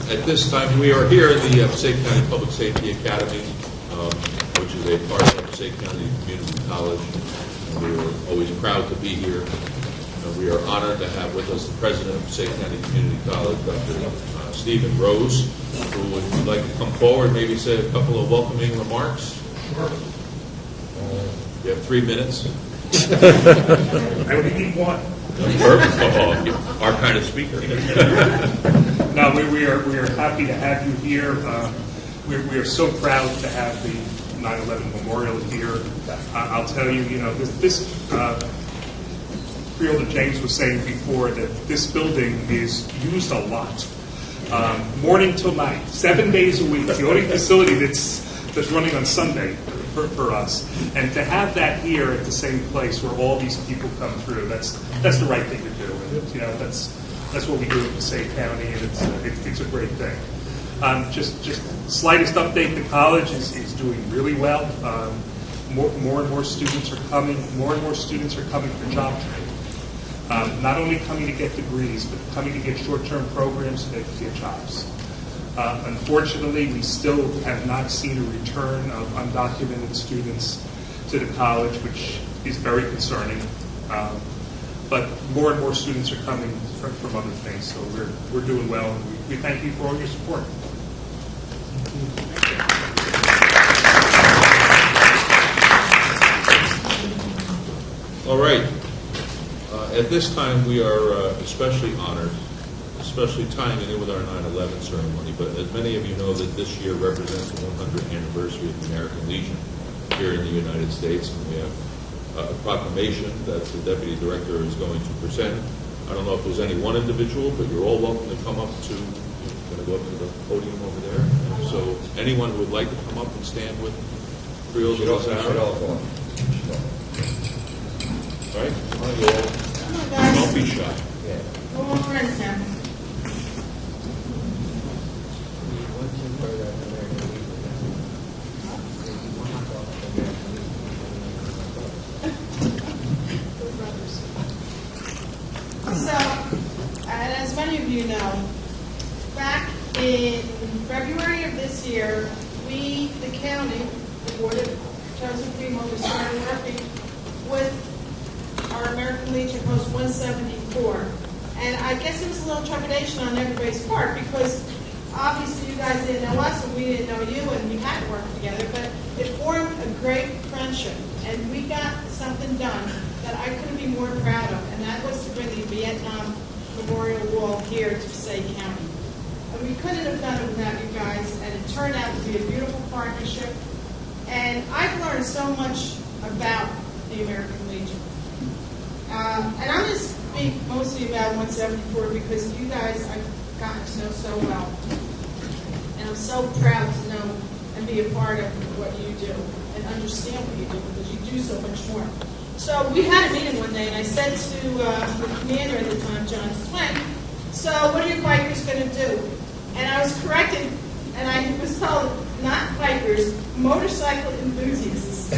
At this time, we are here in the Passaic County Public Safety Academy, which is a part of Passaic County Community College. And we are always proud to be here. We are honored to have with us the president of Passaic County Community College, Dr. Stephen Rose, who would like to come forward, maybe say a couple of welcoming remarks. Sure. You have 3 minutes. I only need one. Perfect. Oh, our kind of speaker. No, we are happy to have you here. We are so proud to have the 9/11 Memorial here. I'll tell you, this Freeholder James was saying before that this building is used a lot, morning till night, 7 days a week. It's the only facility that's running on Sunday for us, and to have that here at the same place where all these people come through, that's the right thing to do. And that's what we do in Passaic County, and it's a great thing. Just slightest update: the college is doing really well. More and more students are coming. More and more students are coming for job training. Not only coming to get degrees, but coming to get short-term programs so they can get jobs. Unfortunately, we still have not seen a return of undocumented students to the college, which is very concerning. But more and more students are coming from other things, so we're doing well, and we thank you for all your support. All right. At this time, we are especially honored, especially tying it in with our 9/11 ceremony. But as many of you know, that this year represents the 100th anniversary of the American Legion here in the United States, and we have a proclamation that the Deputy Director is going to present. I don't know if there's any one individual, but you're all welcome to come up to, going to go up to the podium over there. And so anyone who would like to come up and stand with Freeholder Rose. All right? Don't be shy. Go on, friends now. So, as many of you know, back in February of this year, we, the county, the Board of Chosen Freeholders, started working with our American Legion Post 174. And I guess there was a little trepidation on everybody's part because obviously you guys didn't know us and we didn't know you and we hadn't worked together, but it formed a great friendship and we got something done that I couldn't be more proud of, and that was to bring the Vietnam Memorial Wall here to Passaic County. And we couldn't have done it without you guys, and it turned out to be a beautiful partnership. And I've learned so much about the American Legion. And I'm going to speak mostly about 174 because you guys I've gotten to know so well. And I'm so proud to know and be a part of what you do and understand what you do because you do so much more. So we had a meeting one day and I said to the commander at the time, John Swank, so what are your bikers going to do? And I was corrected and I was told, not bikers, motorcycle enthusiasts.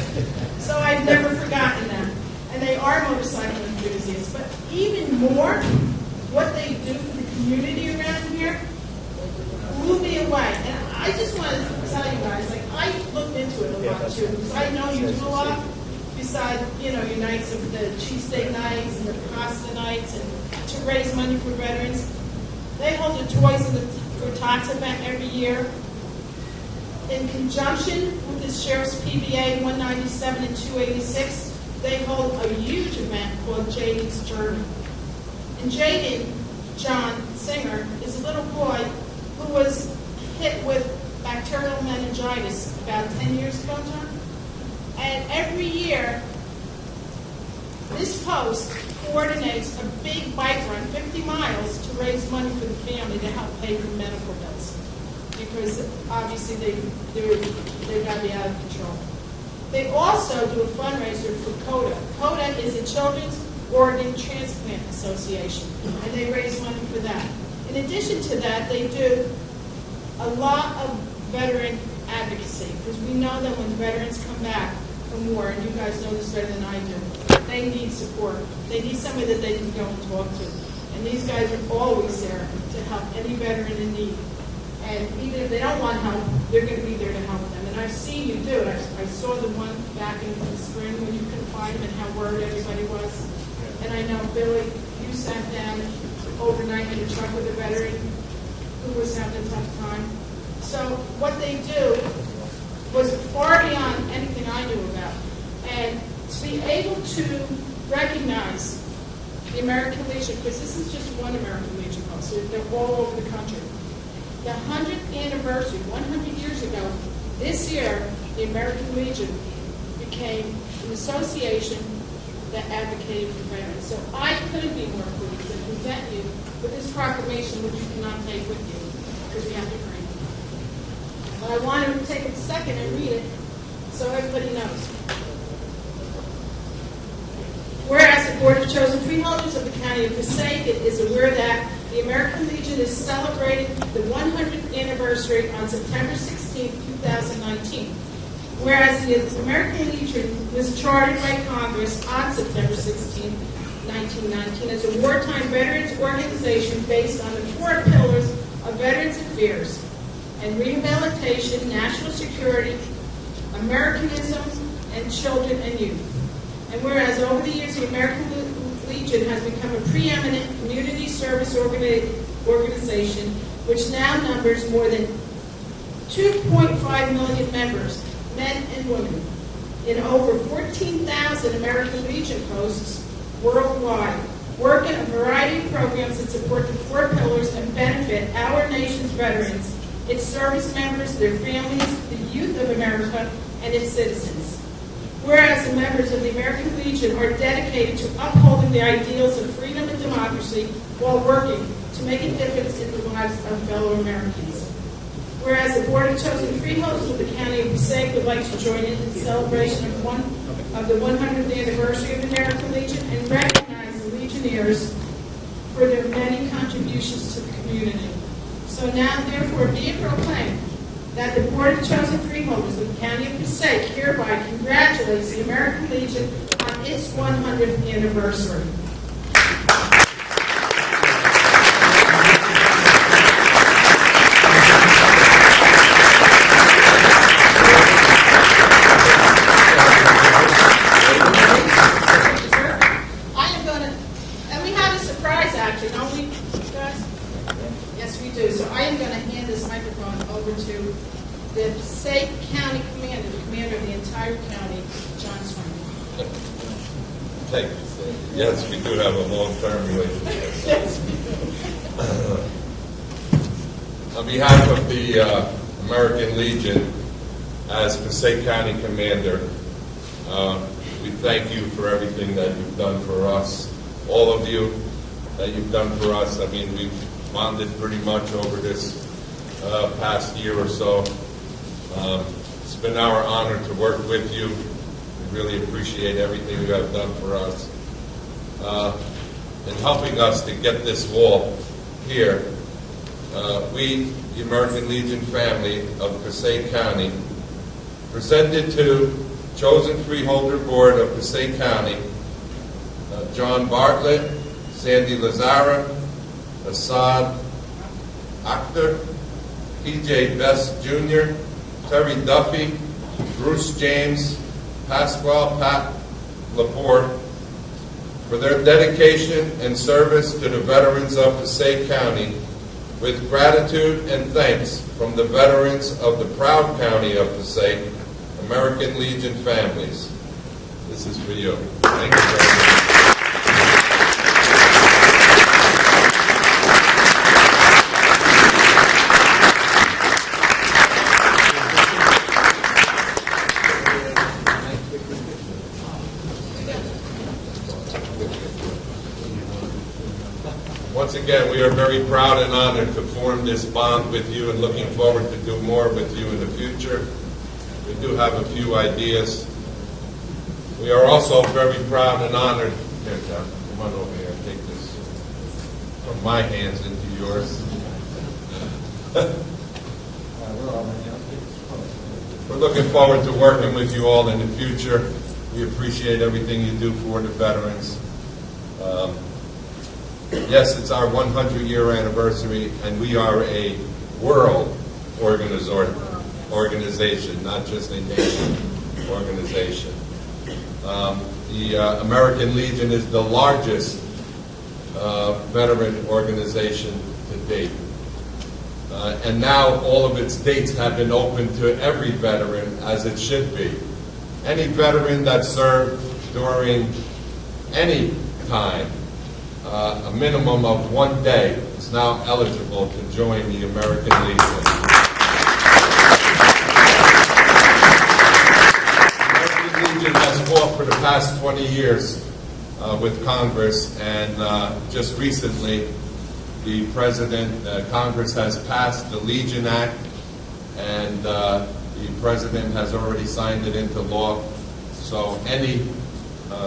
So I've never forgotten that. And they are motorcycle enthusiasts. But even more, what they do for the community around here blew me away. And I just want to tell you guys, like, I looked into it a lot too, because I know you do a lot, besides, your nights of the cheesesteak nights and the pasta nights and to raise money for veterans. They hold the Toys for Tots event every year. In conjunction with the Sheriff's PBA 197 and 286, they hold a huge event called Jaden's Journey. And Jaden, John Singer, is a little boy who was hit with bacterial meningitis about 10 years ago, John. And every year, this post coordinates a big bike run, 50 miles, to raise money for the family to help pay for medical bills. Because obviously they've got to be out of control. They also do a fundraiser for CODA. CODA is a Children's Organ Transplant Association, and they raise money for that. In addition to that, they do a lot of veteran advocacy, because we know that when veterans come back from war, and you guys know this better than I do, they need support. They need somebody that they can go and talk to. And these guys are always there to help any veteran in need. don't want help, they're going to be there to help them. And I've seen you do it. I saw the one back in the spring when you couldn't find them and how worried everybody was. And I know, Billy, you sat down overnight in a truck with a veteran who was having a tough time. So what they do was far beyond anything I knew about. And to be able to recognize the American Legion, because this is just one American Legion post, they're all over the country. The 100th anniversary, 100 years ago, this year, the American Legion became an association that advocated for veterans. So I couldn't be more pleased to present you with this proclamation, which you cannot take with you, because we have to bring it. But I want to take a second and read it so everybody knows. Whereas the Board of Chosen Freeholders of the County of Passaic is aware that the American Legion is celebrating the 100th anniversary on September 16, 2019. Whereas the American Legion was chartered by Congress on September 16, 1919 as a wartime veterans organization based on the 4 pillars of Veterans Affairs and Rehabilitation, National Security, Americanism, and Children and Youth. And whereas over the years the American Legion has become a preeminent community service organization which now numbers more than 2.5 million members, men and women, in over 14,000 American Legion posts worldwide, work in a variety of programs that support the 4 pillars and benefit our nation's veterans, its service members, their families, the youth of America, and its citizens. Whereas the members of the American Legion are dedicated to upholding the ideals of freedom and democracy while working to make a difference in the lives of fellow Americans. Whereas the Board of Chosen Freeholders of the County of Passaic would like to join in the celebration of the 100th anniversary of the American Legion and recognize the Legionnaires for their many contributions to the community. So now, therefore, be it proclaimed that the Board of Chosen Freeholders of the County of Passaic hereby congratulates the American Legion on its 100th anniversary. I am going to, and we have a surprise actually, don't we, guys? Yes, we do. So I am going to hand this microphone over to the Passaic County Commander, the commander of the entire county, John Swing. Thank you, Sandy. Yes, we do have a long-term relationship. Yes. On behalf of the American Legion, as Passaic County Commander, we thank you for everything that you've done for us, all of you that you've done for us. I mean, we've bonded pretty much over this past year or so. It's been our honor to work with you. We really appreciate everything you have done for us. In helping us to get this wall here, we, the American Legion family of Passaic County, presented to Chosen Freeholder Board of Passaic County, John Bartlett, Sandy Lazara, Assad Akhtar, P.J. Best Jr., Terry Duffy, Bruce James, Pasquale Pat Laporte, for their dedication and service to the veterans of Passaic County, with gratitude and thanks from the veterans of the proud county of Passaic, American Legion families. This is for you. Thank you very much. Once again, we are very proud and honored to form this bond with you and looking forward to do more with you in the future. We do have a few ideas. We are also very proud and honored. Here, John, come on over here and take this from my hands into yours. We're looking forward to working with you all in the future. We appreciate everything you do for the veterans. Yes, it's our 100-year anniversary, and we are a world organization, not just a nation organization. The American Legion is the largest veteran organization to date. And now all of its dates have been open to every veteran, as it should be. Any veteran that served during any time, a minimum of 1 day, is now eligible to join the American Legion. The American Legion has fought for the past 20 years with Congress, and just recently the Congress has passed the Legion Act, and the President has already signed it into law. So any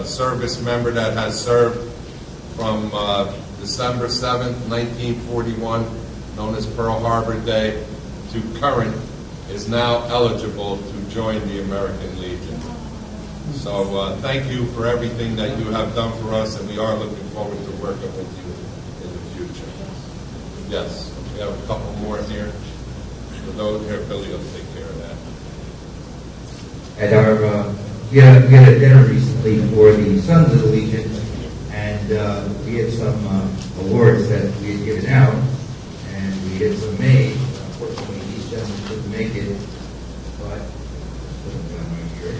service member that has served from December 7th, 1941, known as Pearl Harbor Day, to current, is now eligible to join the American Legion. So thank you for everything that you have done for us, and we are looking forward to working with you in the future. Yes, we have a couple more here. For those here, Billy will take care of that. At our, we had a dinner recently for the Sons of the Legion, and we had some awards that we had given out, and we had some made. Unfortunately, these gentlemen couldn't make it, but put them down right here.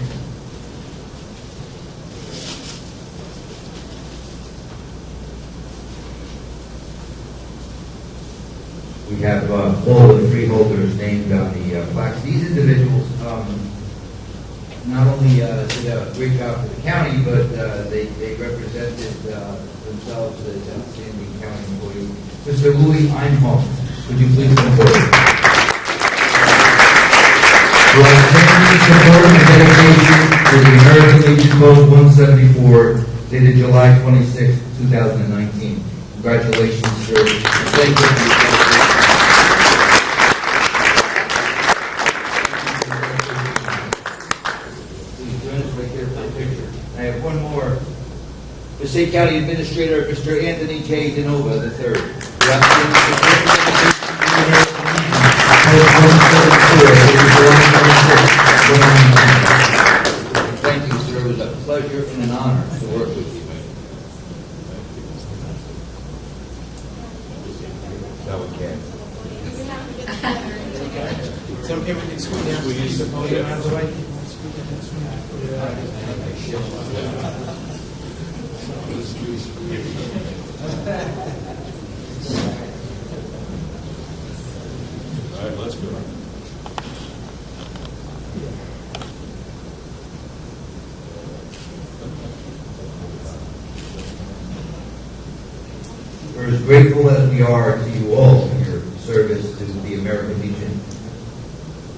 We have all the freeholders named on the plaques. These individuals not only did a great job for the county, but they represented themselves as outstanding county employees. Mr. Louis Einholm, would you please come forward? For our generous support and dedication to the American Legion Post 174, dated July 26, 2019. Congratulations, sir. Thank you. I have one more. Passaic County Administrator, Mr. Anthony J. DeNova III. Thank you, sir. It was a pleasure and an honor to work with you. That was good. Is it okay we can scoot down? We use the podium out of the way? All right, let's go. We're as grateful as we are to you all for your service to the American Legion.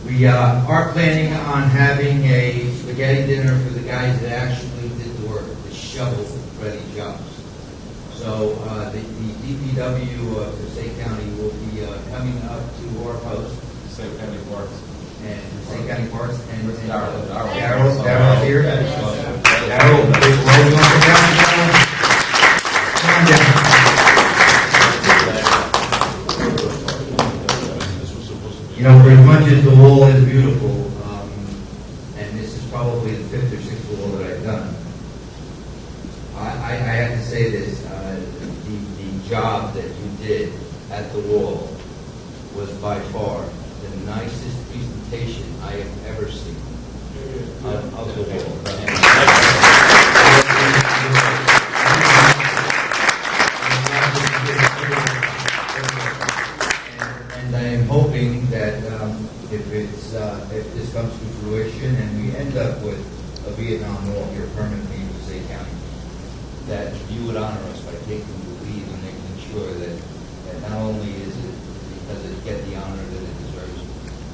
We are planning on having a spaghetti dinner for the guys that actually did the work, the shovel-ready jobs. So the DPW of Passaic County will be coming up to our post. Passaic County Parks. And Passaic County Parks and Darrell. Darrell's here. Darrell, big roll on the ground. Come on down. You know, for as much as the wall is beautiful, and this is probably the 5th or 6th wall that I've done, I have to say this, the job that you did at the wall was by far the nicest presentation I have ever seen of the wall. And I am hoping that if this comes to fruition and we end up with a Vietnam Wall here permanently in Passaic County, that you would honor us by taking the lead and making sure that not only is it does it get the honor that it deserves,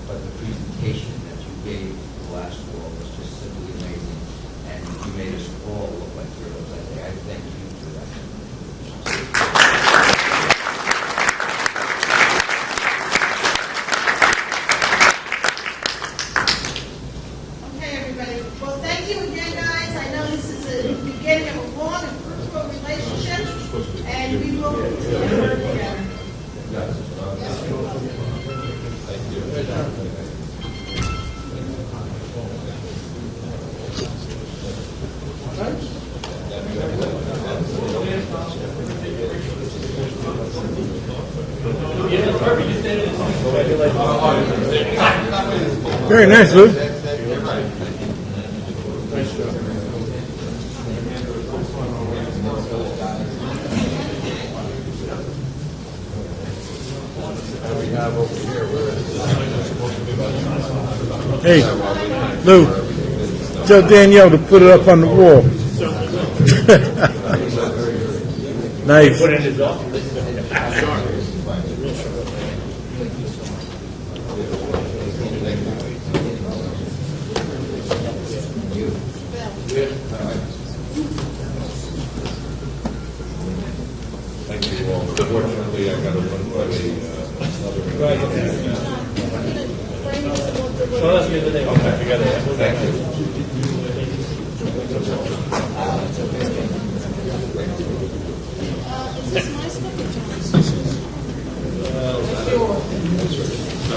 but the presentation that you gave the last wall was just simply amazing, and you made us all look like heroes that day. I thank you for that. Okay, everybody. Well, thank you again, guys. I know this is the beginning of a long and fruitful relationship, and we will continue to work together. Yes. Very nice, Lou. Hey, Lou, tell Danielle to put it up on the wall. Nice. Thank you all. Unfortunately, I got to run by another meeting. Okay, together. Thank you. Is this my stuff or John's?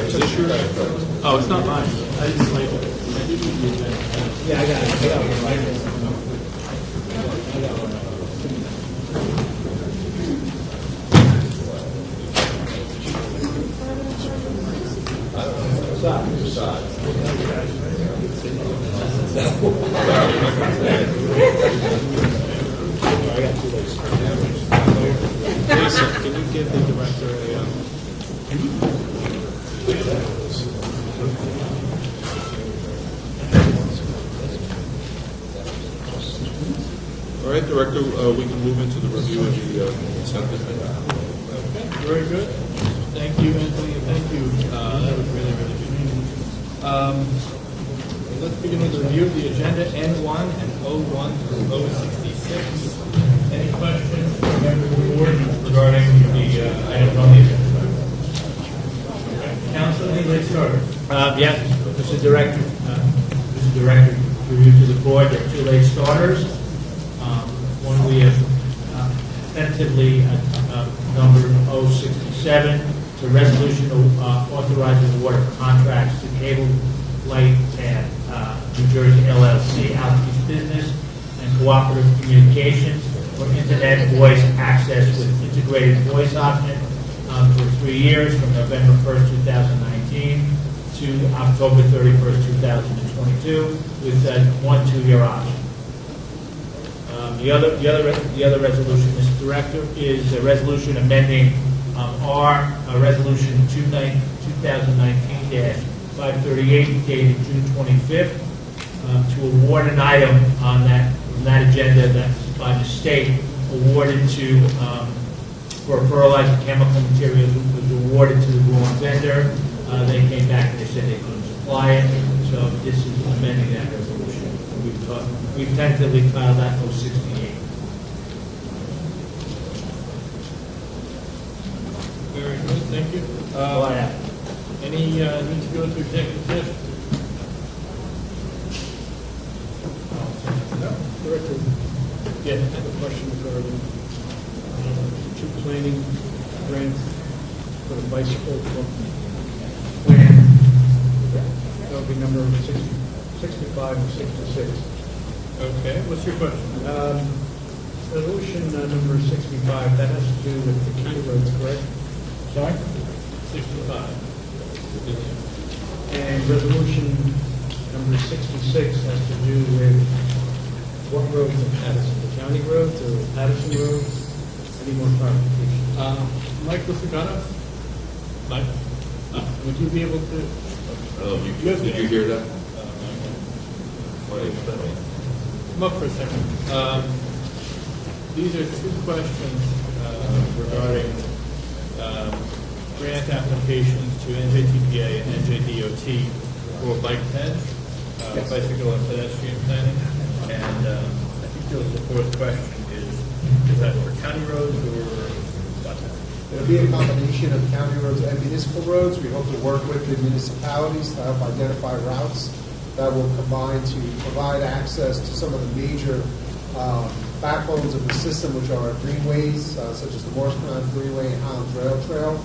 Is this yours? Oh, it's not mine. I didn't label it. Yeah, I got it. Lisa, can you give the director a, All right, Director, we can move into the review of the consent agenda. okay, very good. Thank you, Anthony, and thank you. That was really, really good. Let's begin with the review of the agenda, N1 and 01 through 066. Any questions from members of the board regarding the items on the agenda? Council, any late starter? Yes, Mr. Director, review to the board, there are two late starters. One we have tentatively numbered 067, the resolution authorizing the award of contracts to Cable Light and New Jersey LLC, Alkeys Business and Cooperative Communications for Internet voice access with integrated voice option for 3 years from November 1st, 2019 to October 31st, 2022 with 1 2-year option. The other resolution, Mr. Director, is a resolution amending our resolution 2019-538 dated June 25th to award an item on that agenda that's by the state awarded to for fertilizer chemical materials was awarded to the wrong vendor. They came back and they said they couldn't supply it, so this is amending that resolution. We've tentatively filed that 068. Very good, thank you. All I have. Any need to go into executive session? No. Director? Yes. I have a question regarding two planning grants for the bicycle club. When That would be number 65 and 66. Okay, what's your question? Resolution number 65, that has to do with the county roads, correct? Sorry? 65. And resolution number 66 has to do with what roads in Patterson, the county roads or Patterson roads? Any more clarification? Mike Lusagano? Mike? Would you be able to? Did you hear that? Come up for a second. These are two questions regarding grant applications to NJTPA and NJDOT for bike ped, bicycle and pedestrian planning. And I think there was the fourth question is that for county roads or what? It'll be a combination of county roads and municipal roads. We hope to work with the municipalities to help identify routes that will combine to provide access to some of the major backbones of the system, which are greenways, such as the Morristown Freeway and Highlands Rail Trail.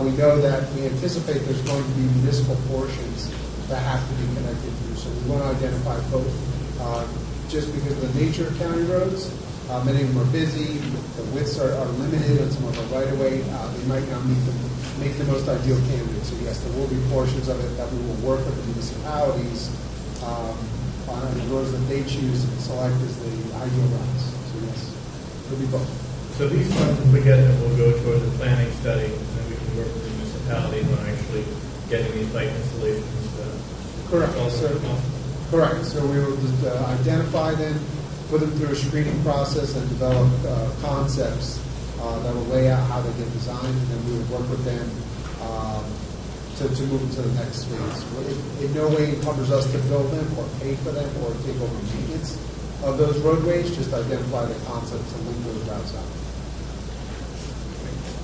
We know that we anticipate there's going to be municipal portions that have to be connected through. So we want to identify both. Just because of the nature of county roads, many of them are busy, the widths are limited on some of our right-of-way. They might not meet the make the most ideal candidate. So yes, there will be portions of it that we will work with the municipalities on the roads that they choose and select as the ideal routes. So yes, it'll be both. So these funds, if we get them, will go towards the planning study, and then we can work with the municipalities on actually getting these bike installations. Correct. Correct. So we will just identify them, put them through a screening process, and develop concepts that will lay out how they get designed, and then we will work with them to move into the next phase. In no way encumbers us to build them or pay for them or take over maintenance of those roadways, just identify the concepts and link those routes out.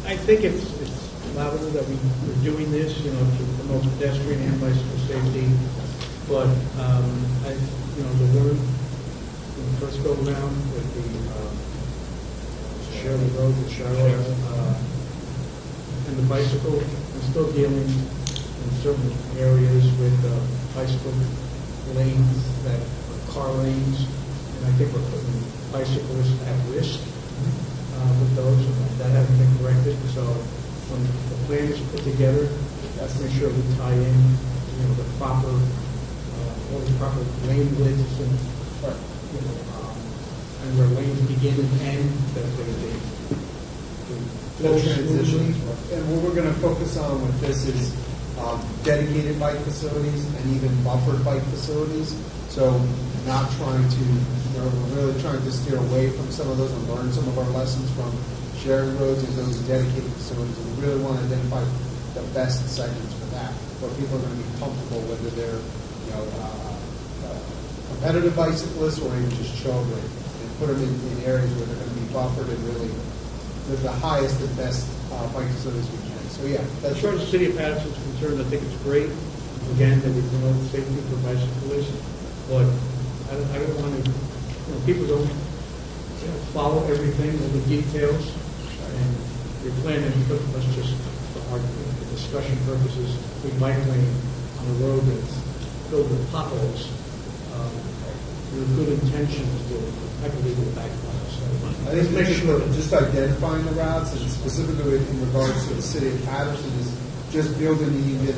I think it's laudable that we're doing this, to promote pedestrian and bicycle safety. But, the word, when we first go around with the Shirley Road, the Charlotte, and the bicycle, we're still dealing in certain areas with bicycle lanes that are car lanes, and I think we're putting bicyclists at risk with those. That hasn't been corrected, so when the plan is put together, let's make sure we tie in, the proper, all the proper lane widths and, and where lanes begin and end, that they The transitions. And what we're going to focus on with this is dedicated bike facilities and even buffered bike facilities. So not trying to, we're really trying to steer away from some of those and learn some of our lessons from sharing roads and those dedicated facilities. And we really want to identify the best segments for that, where people are going to be comfortable, whether they're, competitive bicyclists or even just children, and put them in areas where they're going to be buffered and really the highest and best bike facilities we can. So yeah, As far as the city of Patterson's concerned, I think it's great, again, that we promote safety for bicyclists, but I don't want to, people don't follow everything, all the details, and your plan is, let's just, for discussion purposes, we might lane on a road that's filled with potholes, your good intentions will, I believe, will backfire. So I think make sure just identifying the routes, and specifically in regards to the city of Patterson, is just building even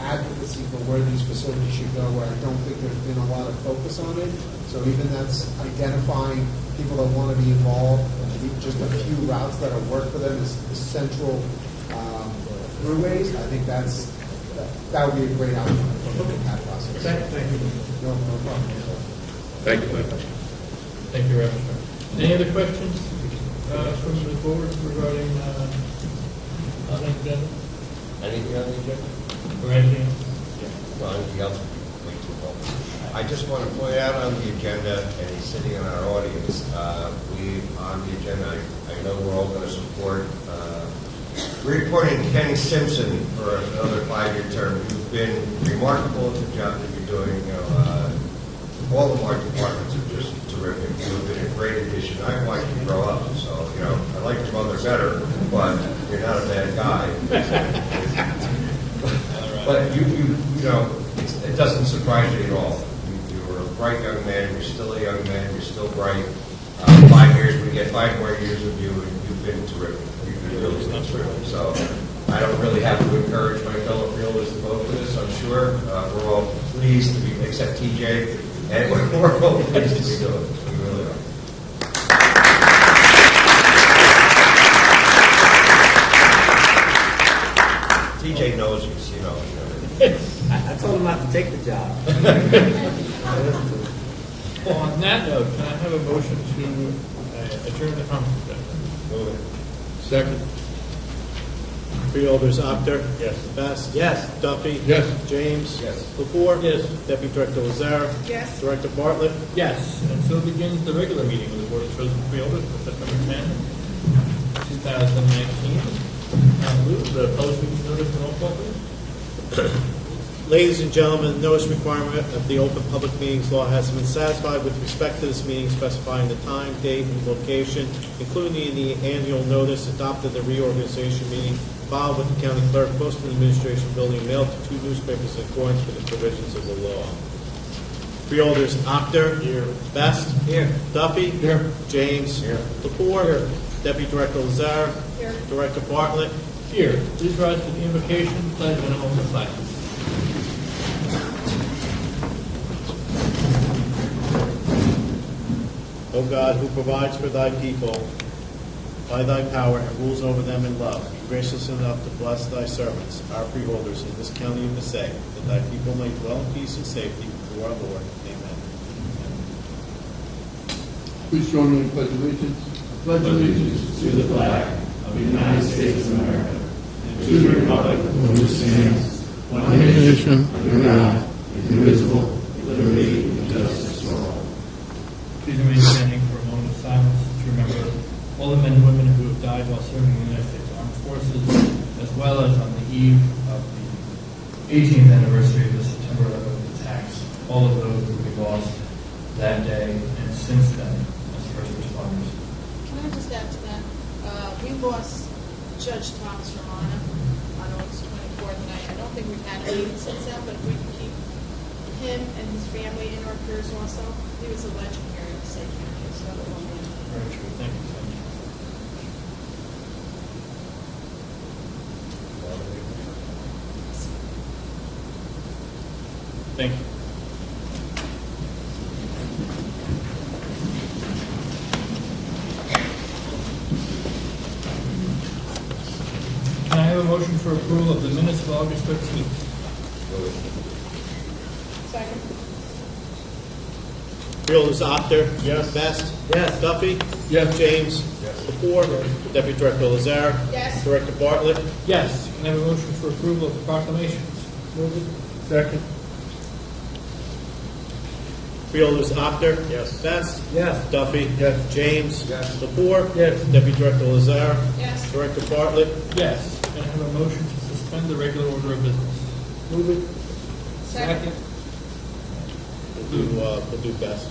advocacy for where these facilities should go, where I don't think there's been a lot of focus on it. So even that's identifying people that want to be involved, just a few routes that will work for them as central throughways. I think that would be a great outcome from that process. Thank you. No problem. Thank you. Thank you very much. Any other questions from the board regarding on the agenda? Anything on the agenda? Or anything? No, anything else? Way too long. I just want to point out on the agenda, and he's sitting in our audience, on the agenda, I know we're all going to support reappointing Kenny Simpson for another 5-year term. You've been remarkable at the job that you're doing. All of our departments are just terrific. You've been a great addition. I've watched you grow up, so, I like your mother better, but you're not a bad guy. But it doesn't surprise you at all. You're a bright young man. You're still a young man. You're still bright. 5 years, we get 5 more years of you, and you've been terrific. You've been really terrific. So I don't really have to encourage my fellow fielders to vote for this. I'm sure we're all pleased to be, except TJ, and we're all pleased to be doing it. We really are. TJ knows you, I told him not to take the job. Well, on that note, can I have a motion to adjourn the conference? Move it. Second. Freeholders, Apter. Yes. Best. Yes. Duffy. Yes. James. Yes. Lepore. Yes. Deputy Director Lazare. Yes. Director Bartlett. Yes, and so begins the regular meeting of the Board of Chosen Freeholders for September 10, 2019. Lou, the posting notice and roll call, please. Ladies and gentlemen, the notice requirement of the Open Public Meetings Law has been satisfied with respect to this meeting, specifying the time, date, and location, including the annual notice adopted at the reorganization meeting, filed with the county clerk, posted in the administration building, mailed to 2 newspapers in accordance with the provisions of the law. Freeholders, Apter. Here. Best. Here. Duffy. Here. James. Here. Lepore. Here. Deputy Director Lazare. Here. Director Bartlett. Here, please rise for the invocation, pledge, and a moment of silence. O God, who provides for thy people by thy power and rules over them in love, be gracious enough to bless thy servants, our freeholders in this county of Passaic, that thy people may dwell in peace and safety through our Lord. Amen. Please join me in pledge allegiance. Pledge allegiance to the flag of the United States of America and to the republic for which stands one nation under God, indivisible, with liberty and justice for all. Please remain standing for a moment of silence to remember all the men and women who have died while serving in the United States Armed Forces, as well as on the eve of the 18th anniversary of the September 11th attacks. All of those that we lost that day and since then as first responders. Can I just add to that? We lost Judge Thomas Romano on August 24th, and I don't think we've had a meeting since then, but if we can keep him and his family in our prayers also. He was a legend here in Passaic County, so Very true. Thank you so much. Thank you. Can I have a motion for approval of the minutes of August 13th? Second. Freeholders, Actor. Yes. Best. Yes. Duffy. Yes. James. Lepore. Deputy Director Lazare. Yes. Director Bartlett. Yes. Can I have a motion for approval of the proclamations? Second. Freeholders, Actor. Yes. Best. Yes. Duffy. Yes. James. Yes. Lepore. Yes. Deputy Director Lazare. Yes. Director Bartlett. Yes. Can I have a motion to suspend the regular order of business? Move it. Second. We'll do Best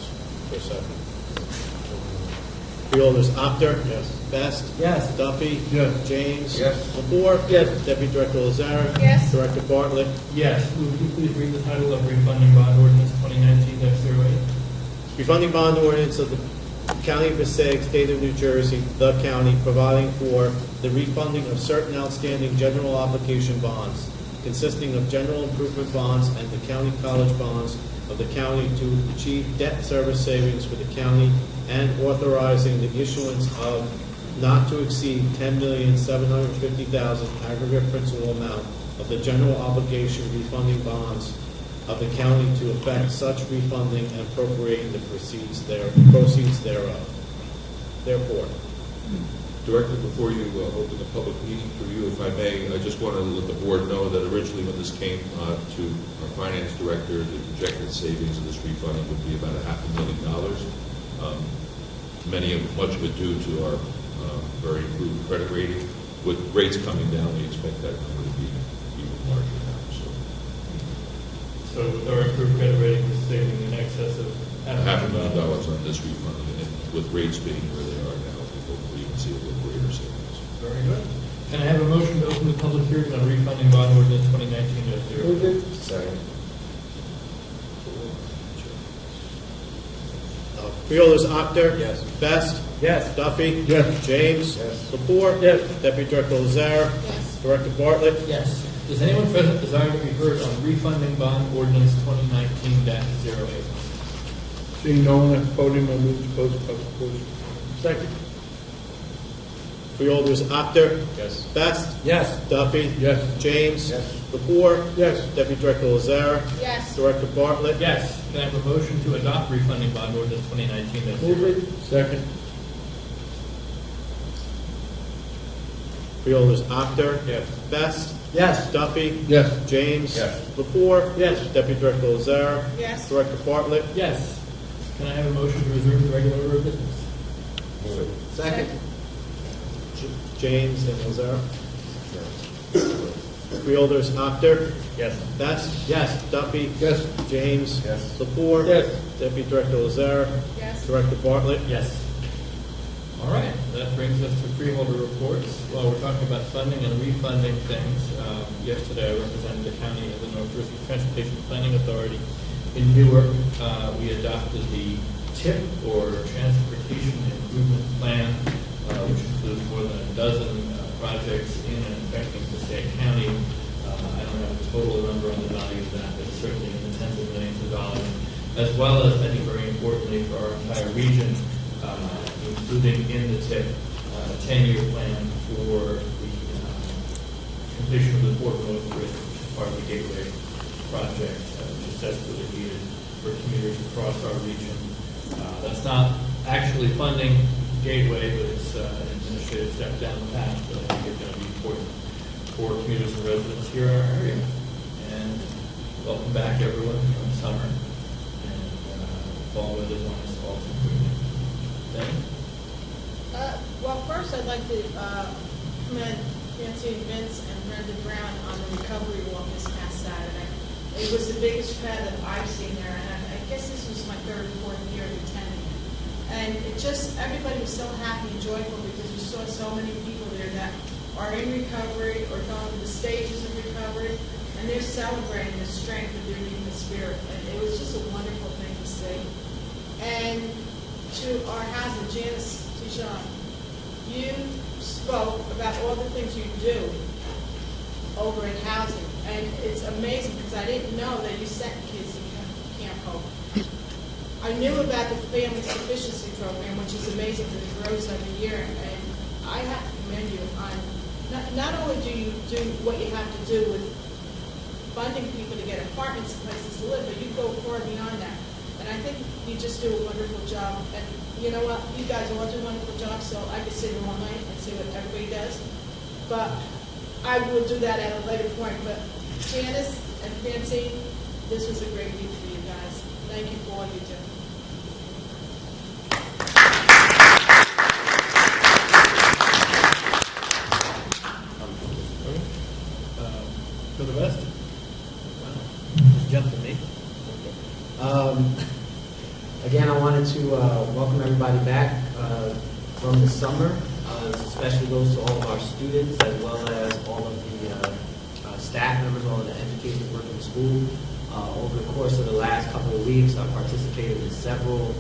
for a second. Freeholders, Actor. Yes. Best. Yes. Duffy. Yes. James. Yes. Lepore. Yes. Deputy Director Lazare. Yes. Director Bartlett. Yes. Would you please read the title of refunding bond ordinance 2019-08? Refunding bond ordinance of the County of Passaic, State of New Jersey, the county, providing for the refunding of certain outstanding general obligation bonds, consisting of general improvement bonds and the county college bonds of the county to achieve debt service savings for the county, and authorizing the issuance of not to exceed $10,750,000 aggregate principal amount of the general obligation refunding bonds of the county to effect such refunding and appropriating the proceeds thereof. Therefore, Director, before you open the public meeting for you, if I may, I just want to let the board know that originally when this came to our finance director, the projected savings of this refunding would be about $500,000. Much of it due to our very improved credit rating. With rates coming down, we expect that number to be even larger now. So with our improved credit rating, we're saving in excess of $500,000 on this refunding, and with rates being where they are now, we hopefully can see a little greater savings. Very good. Can I have a motion to open the public hearing on refunding bond ordinance 2019-08? Move it. Second. Freeholders, Actor. Yes. Best. Yes. Duffy. Yes. James. Yes. Lepore. Yes. Deputy Director Lazare. Yes. Director Bartlett. Yes. Does anyone present desire to be heard on refunding bond ordinance 2019-08? Seeing no one at the podium, I move to close the public portion. Second. Freeholders, Actor. Yes. Best. Yes. Duffy. Yes. James. Yes. Lepore. Yes. Deputy Director Lazare. Yes. Director Bartlett. Yes. Can I have a motion to adopt refunding bond ordinance 2019-08? Move it. Second. Freeholders, Actor. Yes. Best. Yes. Duffy. Yes. James. Yes. Lepore. Yes. Deputy Director Lazare. Yes. Director Bartlett. Yes. Can I have a motion to resume the regular order of business? Move it. Second. James and Lazare. Freeholders, Actor. Yes. Best. Yes. Duffy. Yes. James. Yes. Lepore. Yes. Deputy Director Lazare. Yes. Director Bartlett. Yes. All right, that brings us to freeholder reports. While we're talking about funding and refunding things, yesterday I represented the county of the North Jersey Transportation Planning Authority in Newark. We adopted the TIP, or Transportation Improvement Plan, which includes more than a dozen projects in and affecting Passaic County. I don't have a total number on the value of that, but certainly in the tens of millions of dollars, as well as, I think very importantly for our entire region, including in the TIP, a 10-year plan for the completion of the Port Road Bridge, which is part of the Gateway project, which is desperately needed for commuters across our region. That's not actually funding Gateway, but it's an administrative step down the path that I think is going to be important for commuters and residents here in our area. And welcome back, everyone, from summer. And fall weather is all too quickly. Thank you. Well, first I'd like to commend Nancy and Vince and Brenda Brown on the recovery walk this past Saturday. It was the biggest crowd that I've seen there, and I guess this was my third or fourth year of attending it. And it just, everybody was so happy and joyful because we saw so many people there that are in recovery or going through the stages of recovery, and they're celebrating the strength of their human spirit. And it was just a wonderful thing to see. And to our housing, Janice Dijon, you spoke about all the things you do over at housing, and it's amazing because I didn't know that you sent kids to Camp Hope. I knew about the Family Sufficiency Program, which is amazing because it grows every year, and I have to commend you on not only do you do what you have to do with funding people to get apartments and places to live, but you go far beyond that. And I think you just do a wonderful job. And you know what? You guys all do a wonderful job, so I could sit here all night and see what everybody does. But I will do that at a later point. But Janice and Francine, this was a great week for you guys. Thank you for all you do. For the rest? Just jump to me. Again, I wanted to welcome everybody back from the summer. This especially goes to all of our students as well as all of the staff members, all of the educators working in school. Over the course of the last couple of weeks, I've participated in several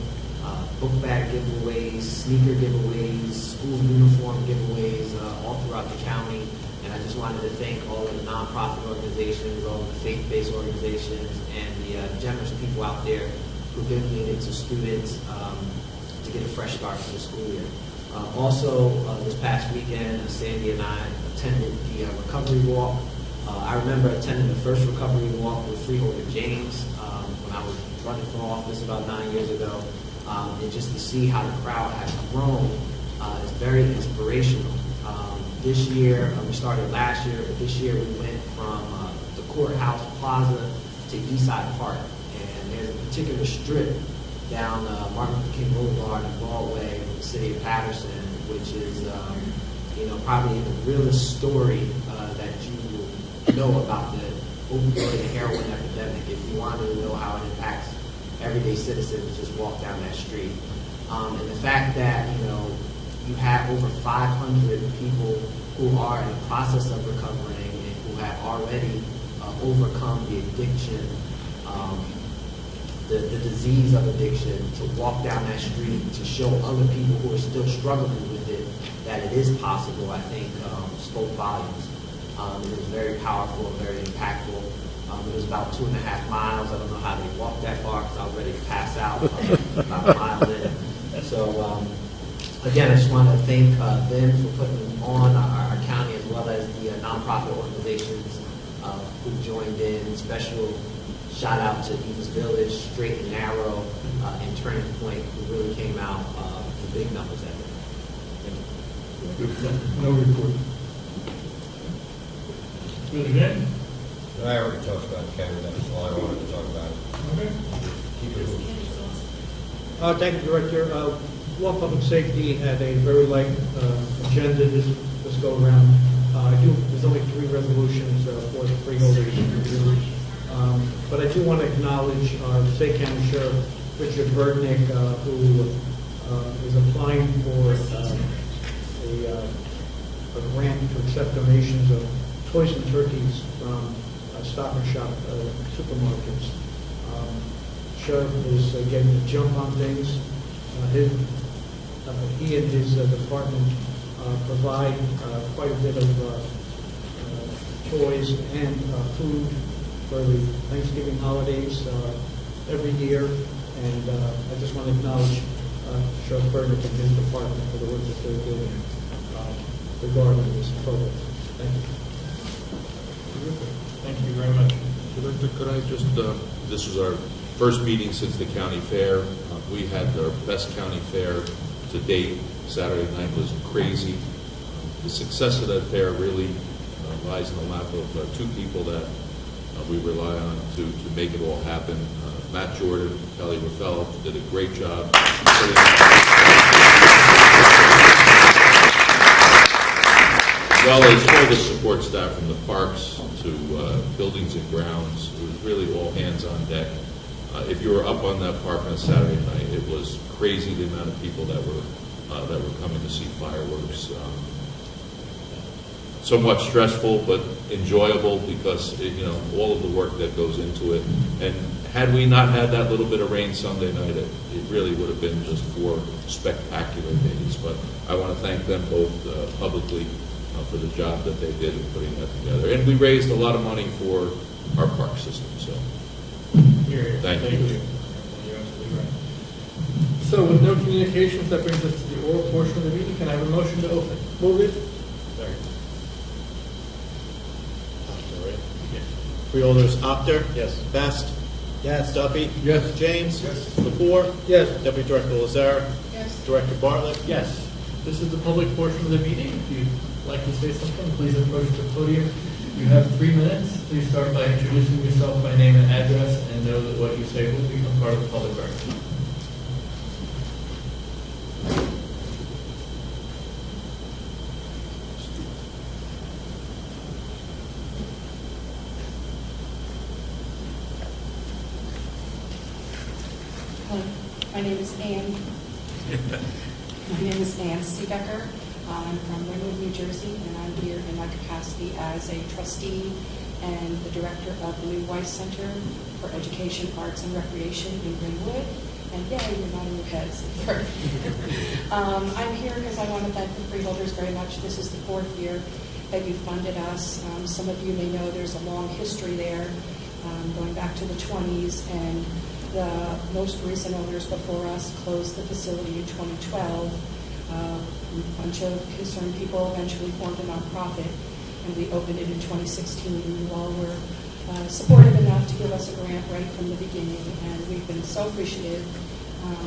book bag giveaways, sneaker giveaways, school uniform giveaways all throughout the county. And I just wanted to thank all of the nonprofit organizations, all of the faith-based organizations, and the generous people out there who donated to students to get a fresh start for the school year. Also, this past weekend, Sandy and I attended the recovery walk. I remember attending the first recovery walk with Freeholder James when I was running for office about 9 years ago. And just to see how the crowd has grown is very inspirational. This year, we started last year, but this year we went from the Courthouse Plaza to Eastside Park. And there's a particular strip down Martin Luther King Boulevard and Broadway in the city of Patterson, which is, probably the realest story that you will know about the opioid and heroin epidemic. If you wanted to know how it impacts everyday citizens, just walk down that street. And the fact that, you have over 500 people who are in the process of recovering and who have already overcome the addiction, the disease of addiction, to walk down that street, to show other people who are still struggling with it that it is possible, I think spoke volumes. It was very powerful and very impactful. It was about 2.5 miles. I don't know how they walked that far because I was ready to pass out about a mile in. So, again, I just want to thank them for putting on our county as well as the nonprofit organizations who joined in. Special shout out to Eva's Village, Straight and Narrow, and Turning Point, who really came out in big numbers that day. No report. Really good? I already talked about Canada, that's all I wanted to talk about. Okay. Keep it moving. Thank you, Director. Law Public Safety had a very light agenda this go around. There's only 3 resolutions for the freeholders to review. But I do want to acknowledge Passaic County Sheriff Richard Burtnick, who is applying for a grant to accept donations of toys and turkeys from Stop and Shop supermarkets. Sheriff is getting a jump on things. He and his department provide quite a bit of toys and food for the Thanksgiving holidays every year. And I just want to acknowledge Sheriff Burdick and his department for the work that they're doing regarding this program. Thank you. Thank you very much. Could I just, this was our first meeting since the county fair. We had our best county fair to date. Saturday night was crazy. The success of that fair really lies in the lap of two people that we rely on to make it all happen. Matt Jordan, Kelly Raffel did a great job. As well as all the support staff from the parks to buildings and grounds. It was really all hands on deck. If you were up on that park on a Saturday night, it was crazy the amount of people that were coming to see fireworks. Somewhat stressful, but enjoyable because all of the work that goes into it. And had we not had that little bit of rain Sunday night, it really would have been just 4 spectacular days. But I want to thank them both publicly for the job that they did in putting that together. And we raised a lot of money for our park system. So thank you. You're absolutely right. So with no communications, that brings us to the oral portion of the meeting. Can I have a motion to open? Move it. Freeholders, Apter. Yes. Best. Yes. Duffy. Yes. James. Yes. Lepore. Yes. Deputy Director Lazare. Yes. Director Bartlett. Yes. This is the public portion of the meeting. If you'd like to say something, please approach the podium. You have 3 minutes. Please start by introducing yourself by name and address, and know that what you say will become part of the public record. My name is Ann. My name is Ann Seebecker. I'm from Ringwood, New Jersey, and I'm here in my capacity as a trustee and the director of the new Weiss Center for Education, Arts, and Recreation in Ringwood. And yeah, you're nodding your heads. I'm here because I want to thank the freeholders very much. This is the 4th year that you funded us. Some of you may know there's a long history there, going back to the 20s, and the most recent owners before us closed the facility in 2012. A bunch of concerned people eventually formed a nonprofit, and we opened it in 2016. And you all were supportive enough to give us a grant right from the beginning, and we've been so appreciative.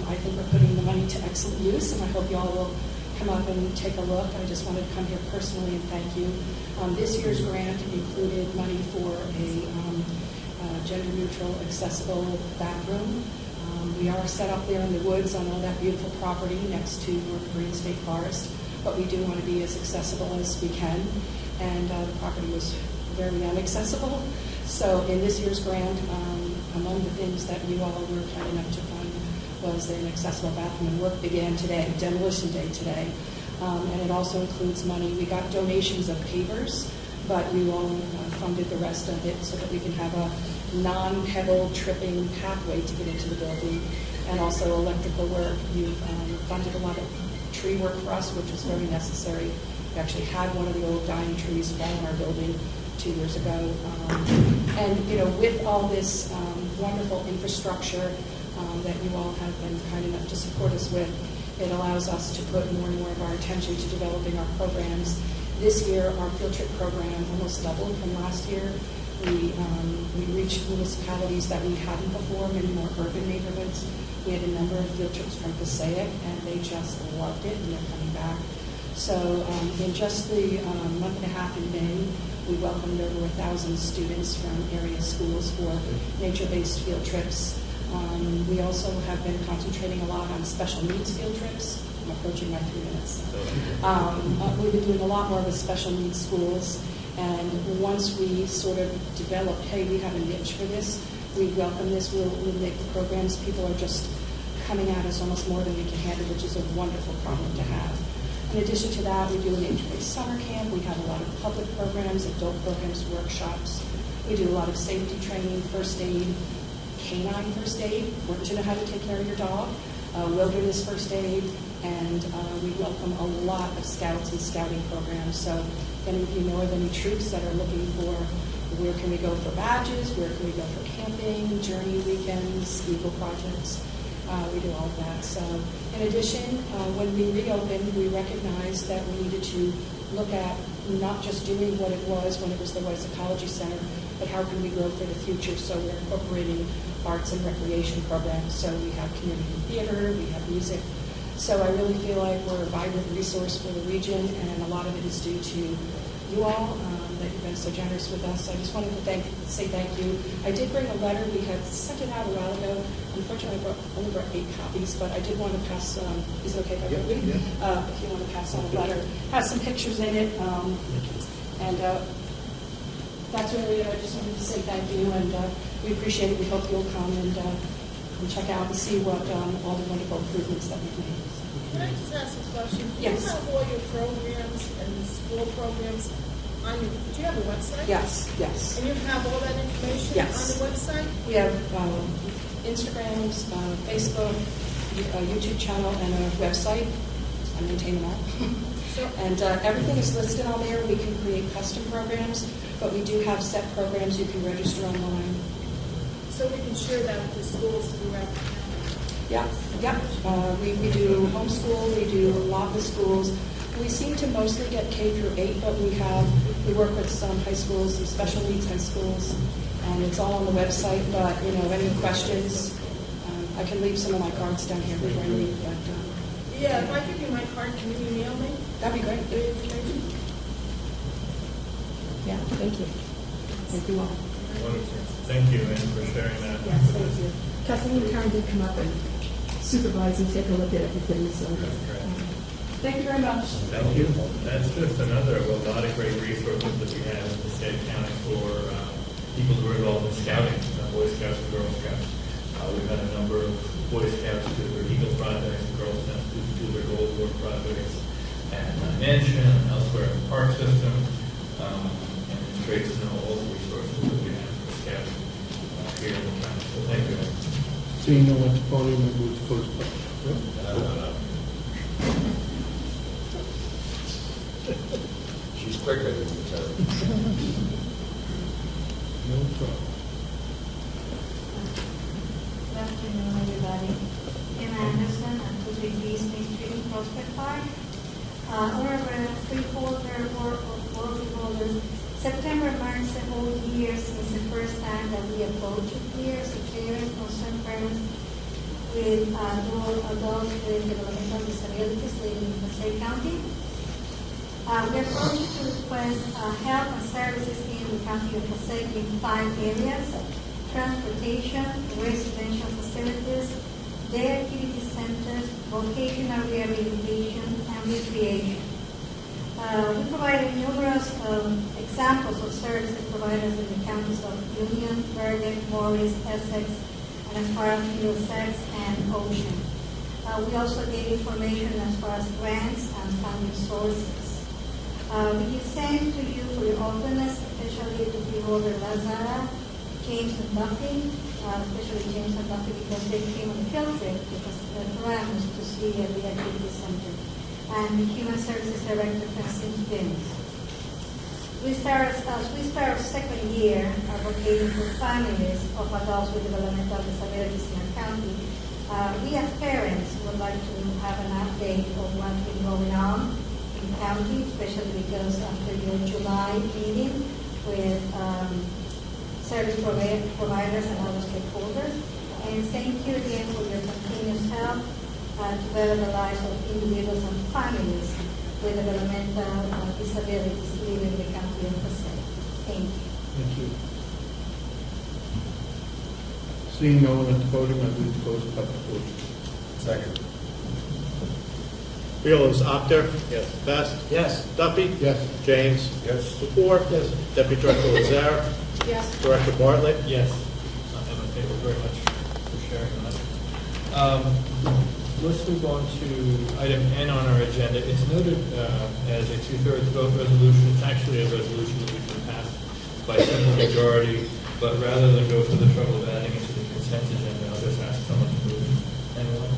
I think we're putting the money to excellent use, and I hope you all will come up and take a look. I just wanted to come here personally and thank you. This year's grant included money for a gender-neutral, accessible bathroom. We are set up there in the woods on all that beautiful property next to North Green State Forest, but we do want to be as accessible as we can, and the property was very inaccessible. So in this year's grant, among the things that you all were kind enough to fund was an accessible bathroom, and work began today, demolition day today, and it also includes money. We got donations of pavers, but you all funded the rest of it so that we can have a non-pebble tripping pathway to get into the building, and also electrical work. You funded a lot of tree work for us, which was very necessary. We actually had one of the old dying trees fall in our building 2 years ago. And with all this wonderful infrastructure that you all have been kind enough to support us with, it allows us to put more and more of our attention to developing our programs. This year, our field trip program almost doubled from last year. We reached municipalities that we hadn't before, many more urban neighborhoods. We had a number of field trips from Passaic, and they just loved it, and they're coming back. So in just the month and a half in May, we welcomed over 1,000 students from area schools for nature-based field trips. We also have been concentrating a lot on special needs field trips. I'm approaching my 3 minutes. We've been doing a lot more with special needs schools. And once we sort of developed, hey, we have a niche for this, we welcome this, we'll make the programs. People are just coming at us almost more than we can handle, which is a wonderful problem to have. In addition to that, we do an age-based summer camp. We have a lot of public programs, adult programs, workshops. We do a lot of safety training, first aid, canine first aid, learn to know how to take care of your dog, wilderness first aid, and we welcome a lot of scouts and scouting programs. So if any of you know of any troops that are looking for where can we go for badges, where can we go for camping, journey weekends, Eagle projects, we do all of that. So in addition, when we reopened, we recognized that we needed to look at not just doing what it was when it was the White Ecology Center, but how can we grow for the future? So we're incorporating arts and recreation programs. So we have community theater, we have music. So I really feel like we're a vibrant resource for the region, and a lot of it is due to you all, that you've been so generous with us. I just wanted to say thank you. I did bring a letter. We had sent it out a while ago. Unfortunately, I only brought 8 copies, but I did want to pass, is it okay if I go read? If you want to pass on a letter. Has some pictures in it, and that's really it. I just wanted to say thank you, and we appreciate it. We hope you'll come and check out and see what all the wonderful improvements that we've made. Can I just ask a question? Yes. Do you have all your programs and school programs on your, do you have a website? Yes, yes. And you have all that information Yes. on the website? We have Instagrams, Facebook, a YouTube channel, and a website. I maintain them all. And everything is listed on there. We can create custom programs, but we do have set programs you can register online. So we can share that with the schools throughout the county? Yeah. We do homeschool, we do a lot with schools. We seem to mostly get K through 8, but we work with some high schools, some special needs high schools, and it's all on the website. But any questions, I can leave some of my cards down here before I leave. But yeah, if I give you my card, can you email me? That'd be great. The information? Yeah, thank you. Thank you all. Wonderful. Thank you, Ann, for sharing that. Yes, thank you. Councilman Karen did come up and supervise and take a look at everything, so thank you very much. Thank you. That's just another of a lot of great resources that we have in the state county for people who are involved in scouting, Boy Scouts and Girl Scouts. We've had a number of Boy Scouts do their Eagle projects, Girl Scouts do their Gold War projects, and Mansion and elsewhere in the park system. And it's great to know all the resources that we have for scouting here in the county. So thank you. Seeing no one at the podium, we move to close public. She's quicker than you, sir. No problem. Good afternoon, everybody. Emma Anderson, at 233 Main Street, Prospect Park. However, freeholder or freeholders, September marks the whole year since the first time that we approached it here, so parents, concerned parents with adults with developmental disabilities living in Passaic County. We approached to request help and services in the county of Passaic in 5 areas: transportation, residential facilities, day activity centers, vocational rehabilitation, and recreation. We provided numerous examples of services provided in the counties of Union, Bergen, Morris, Essex, and as far as Middlesex and Ocean. We also gave information as far as grants and funding sources. We give thanks to you for your openness, especially to freeholder Lazara, James and Duffy, especially James and Duffy because they came on a field trip because the Rams to see the activity center, and the Human Services Director Francine Spins. We start our second year advocating for families of adults with developmental disabilities in our county. We as parents would like to have an update of what's been going on in the county, especially because after your July meeting with service providers and other stakeholders. And thank you again for your continuous help to better the lives of individuals and families with developmental disabilities living in the county of Passaic. Thank you. Thank you. Seeing no one at the podium, I move to close public portion. Second. Freeholders, Apter. Yes. Best. Yes. Duffy. Yes. James. Yes. Lepore. Yes. Deputy Director Lazare. Yes. Director Bartlett. Yes. Emma, thank you very much for sharing that. Let's move on to item N on our agenda. It's noted as a 2/3 vote resolution. It's actually a resolution that we can pass by simple majority, but rather than go through the trouble of adding it to the consent agenda, I'll just ask someone to move. Anyone?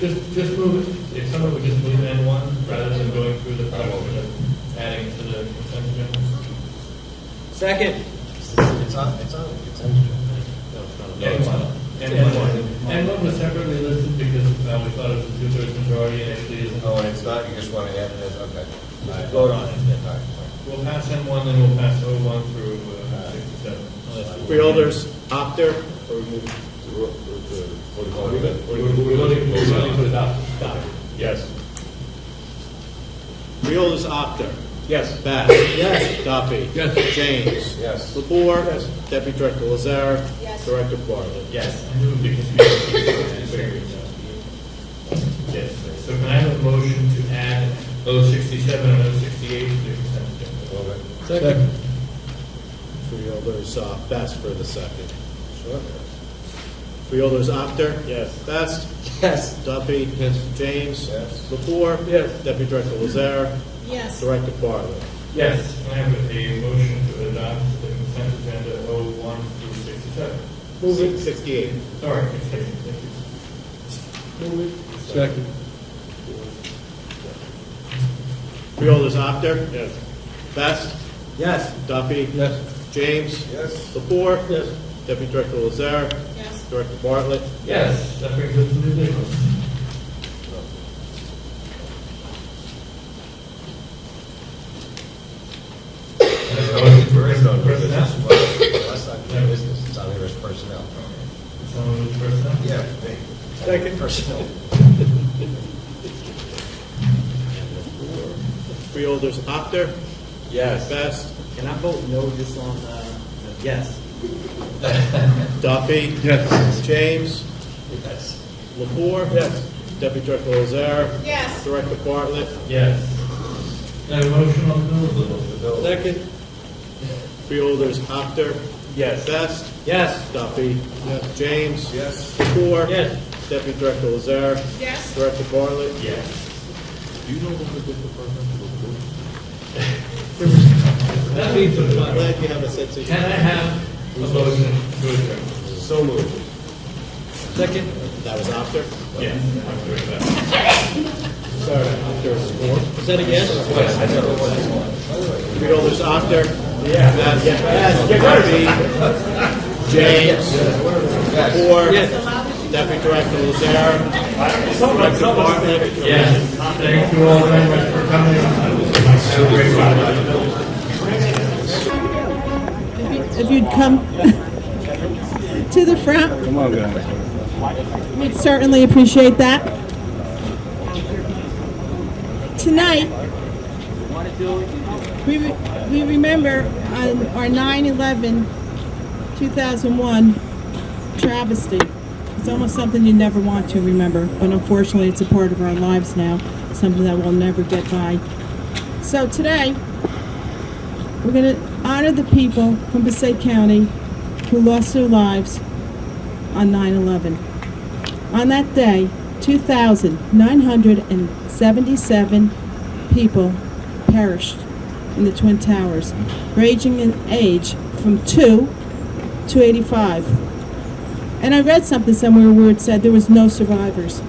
Just move it, if someone would just move N1 rather than going through the process of adding to the consent agenda. Second. It's on. N1 was separately listed because we thought it was a 2/3 majority and actually isn't. Oh, and it's not, you just want to add it as, okay. All right. Vote on it. All right. We'll pass N1, then we'll pass 01 through 67. Freeholders, Apter, or remove? We're voting to adopt. Yes. Freeholders, Apter. Yes. Bass. Yes. Duffy. Yes. James. Yes. Lepore. Yes. Deputy Director Lazare. Yes. Director Bartlett. Yes. I knew it would be confusing. Yes. So can I have a motion to add 067 and 068 to the consent agenda? Second. Freeholders, Best for the second. Sure. Freeholders, Apter. Yes. Best. Yes. Duffy. Yes. James. Yes. Lepore. Yes. Deputy Director Lazare. Yes. Director Bartlett. Yes. Can I have a motion to adopt the consent agenda 01 through 67? Move it. 68. Sorry, 68. Thank you. Move it. Second. Freeholders, Apter. Yes. Best. Yes. Duffy. Yes. James. Yes. Lepore. Yes. Deputy Director Lazare. Yes. Director Bartlett. Yes. That brings us to new business. There is no new Personnel? business. Well, that's not new business, it's on here as personnel. Someone with personnel? Yeah, me. Second. Personnel. Freeholders, Apter. Yes. Best. Can I vote no just on, yes? Duffy. Yes. James. Yes. Lepore. Yes. Deputy Director Lazare. Yes. Director Bartlett. Yes. Can I have a motion on the bill? Second. Freeholders, Apter. Yes. Best. Yes. Duffy. Yes. James. Yes. Lepore. Yes. Deputy Director Lazare. Yes. Director Bartlett. Yes. Do you know what the department will That leads to the I'm glad you have a sense of. Can I have a motion to adjourn? So moved. Second. That was Apter. Yes. I'm doing that. Sorry, Apter is four. Is that again? I don't know what it's on. Freeholders, Apter. Yeah. Best. Duffy. James. Lepore. Deputy Director Lazare. Director Bartlett. Yes. Thank you all very much for coming. Have a great Friday. If you'd come to the front, Come on, guys. we'd certainly appreciate that. Tonight, we remember on our 9/11, 2001 travesty. It's almost something you never want to remember, but unfortunately it's a part of our lives now, something that we'll never get by. So today, we're going to honor the people from Passaic County who lost their lives on 9/11. On that day, 2,977 people perished in the Twin Towers, ranging in age from 2 to 85. And I read something somewhere where it said there was no survivors.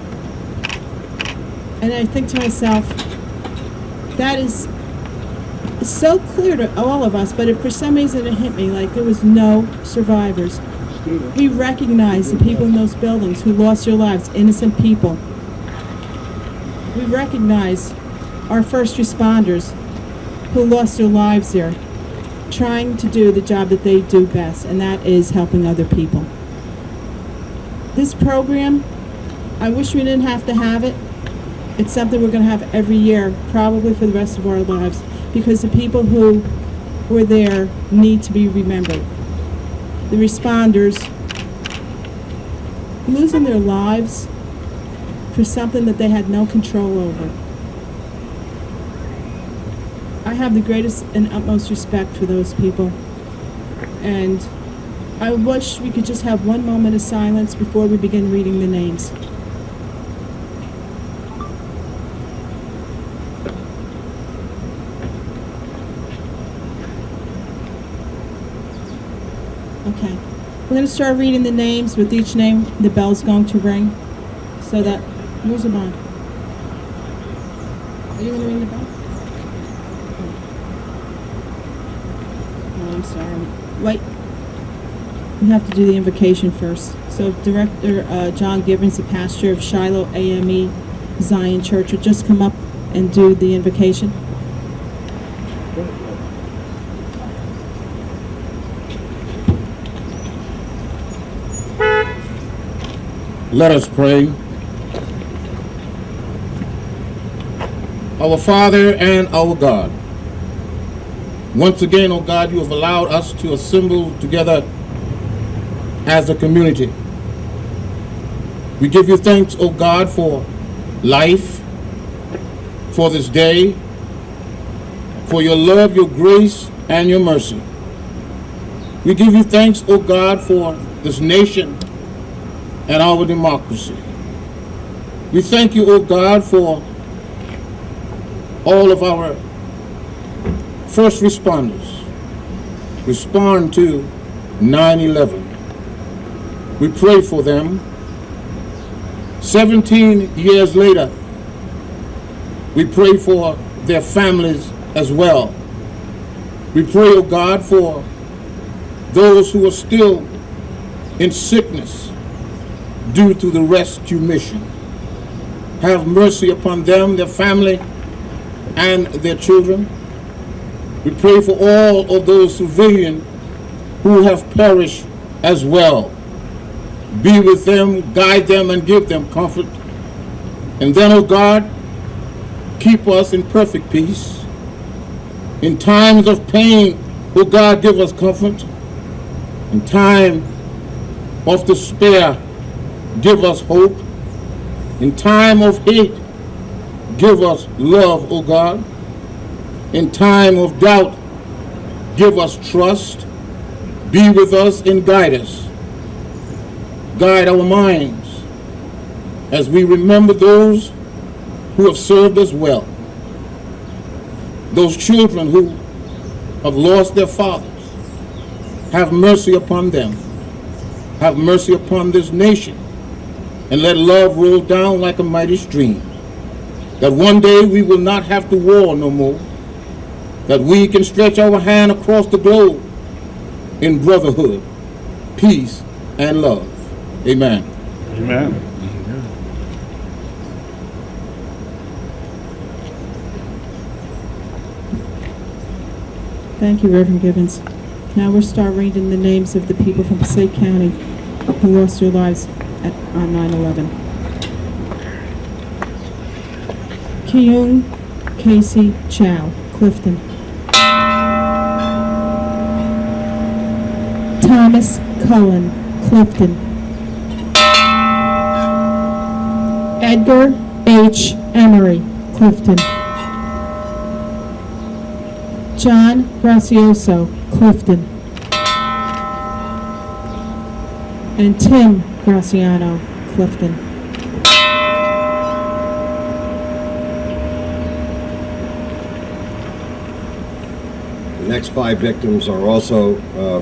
And I think to myself, that is so clear to all of us, but for some reason it hit me like there was no survivors. We recognize the people in those buildings who lost their lives, innocent people. We recognize our first responders who lost their lives there, trying to do the job that they do best, and that is helping other people. This program, I wish we didn't have to have it. It's something we're going to have every year, probably for the rest of our lives, because the people who were there need to be remembered. The responders losing their lives for something that they had no control over. I have the greatest and utmost respect for those people, and I wish we could just have one moment of silence before we begin reading the names. Okay. We're going to start reading the names. With each name, the bell's going to ring so that Rosenbaum. Are you going to ring the bell? Oh, I'm sorry. Wait. We have to do the invocation first. So Director John Givens, the pastor of Shiloh AME Zion Church, will just come up and do the invocation. Let us pray. Our Father and our God, once again, O God, you have allowed us to assemble together as a community. We give you thanks, O God, for life, for this day, for your love, your grace, and your mercy. We give you thanks, O God, for this nation and our democracy. We thank you, O God, for all of our first responders respond to 9/11. We pray for them. 17 years later, we pray for their families as well. We pray, O God, for those who are still in sickness due to the rescue mission. Have mercy upon them, their family, and their children. We pray for all of those civilians who have perished as well. Be with them, guide them, and give them comfort. And then, O God, keep us in perfect peace. In times of pain, O God, give us comfort. In time of despair, give us hope. In time of hate, give us love, O God. In time of doubt, give us trust. Be with us and guide us. Guide our minds as we remember those who have served us well. Those children who have lost their fathers. Have mercy upon them. Have mercy upon this nation. And let love roll down like a mighty stream. That one day we will not have to war no more. That we can stretch our hand across the globe in brotherhood, peace, and love. Amen. Amen. Thank you, Reverend Gibbons. Now we'll start reading the names of the people from Passaic County who lost their lives on 9/11. Kyung Casey Chow, Clifton. Thomas Cullen, Clifton. Edgar H. Emery, Clifton. John Gracioso, Clifton. And Tim Graciano, Clifton. The next 5 victims are also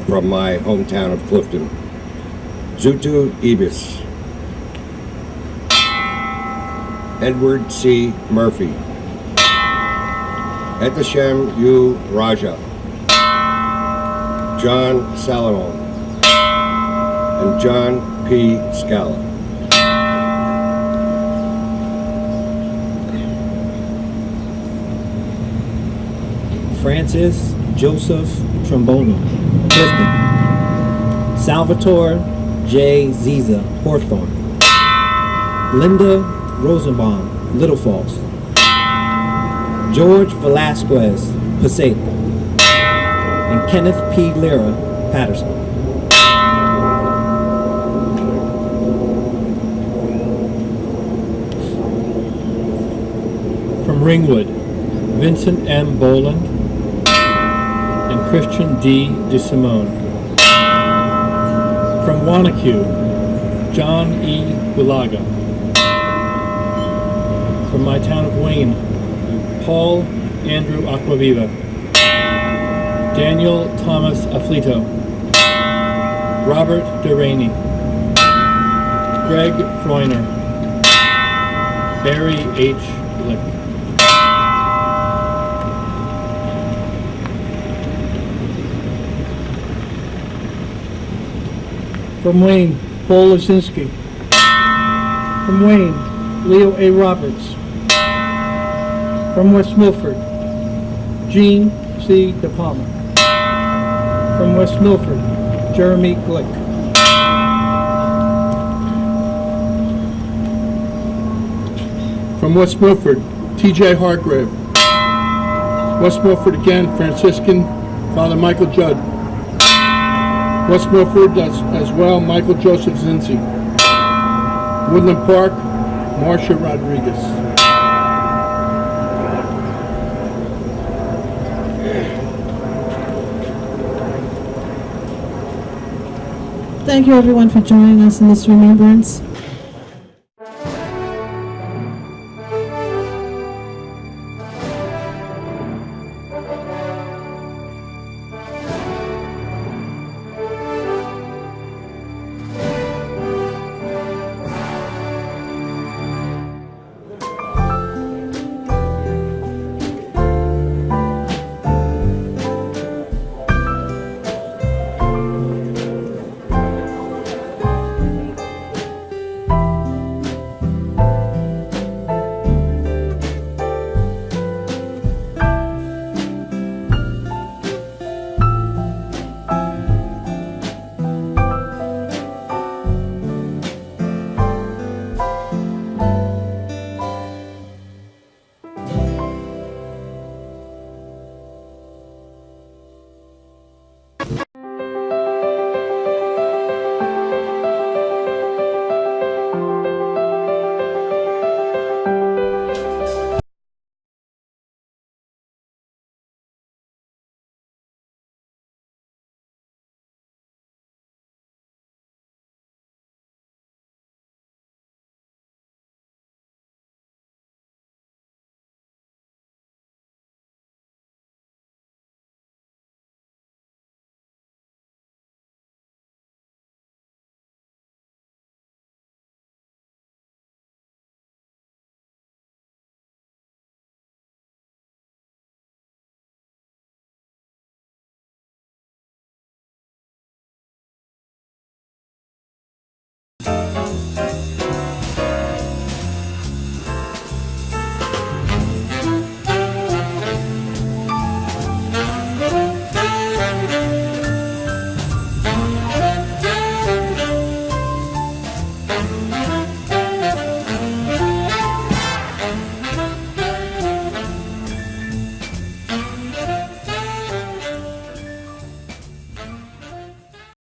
from my hometown of Clifton. Zutu Ibis. Edward C. Murphy. Etashem U. Raja. John Salamon. And John P. Scala. Francis Joseph Trombono, Clifton. Salvatore J. Ziza, Hawthorne. Linda Rosenbaum, Little Falls. George Velasquez, Passaic. And Kenneth P. Lira, Patterson. From Ringwood, Vincent M. Boland and Christian D. DeSimone. From Wanacue, John E. Wilaga. From my town of Wayne, Paul Andrew Aquaviva. Daniel Thomas Afflito. Robert Deraney. Greg Freuner. Barry H. Glick. From Wayne, Paul Lazinski. From Wayne, Leo A. Roberts. From West Milford, Gene C. De Palma. From West Milford, Jeremy Glick. From West Milford, T.J. Hargrave. West Milford again, Franciscan Father Michael Judd. West Milford as well, Michael Joseph Zinzi. Woodland Park, Marcia Rodriguez. Thank you, everyone, for joining us in this remembrance.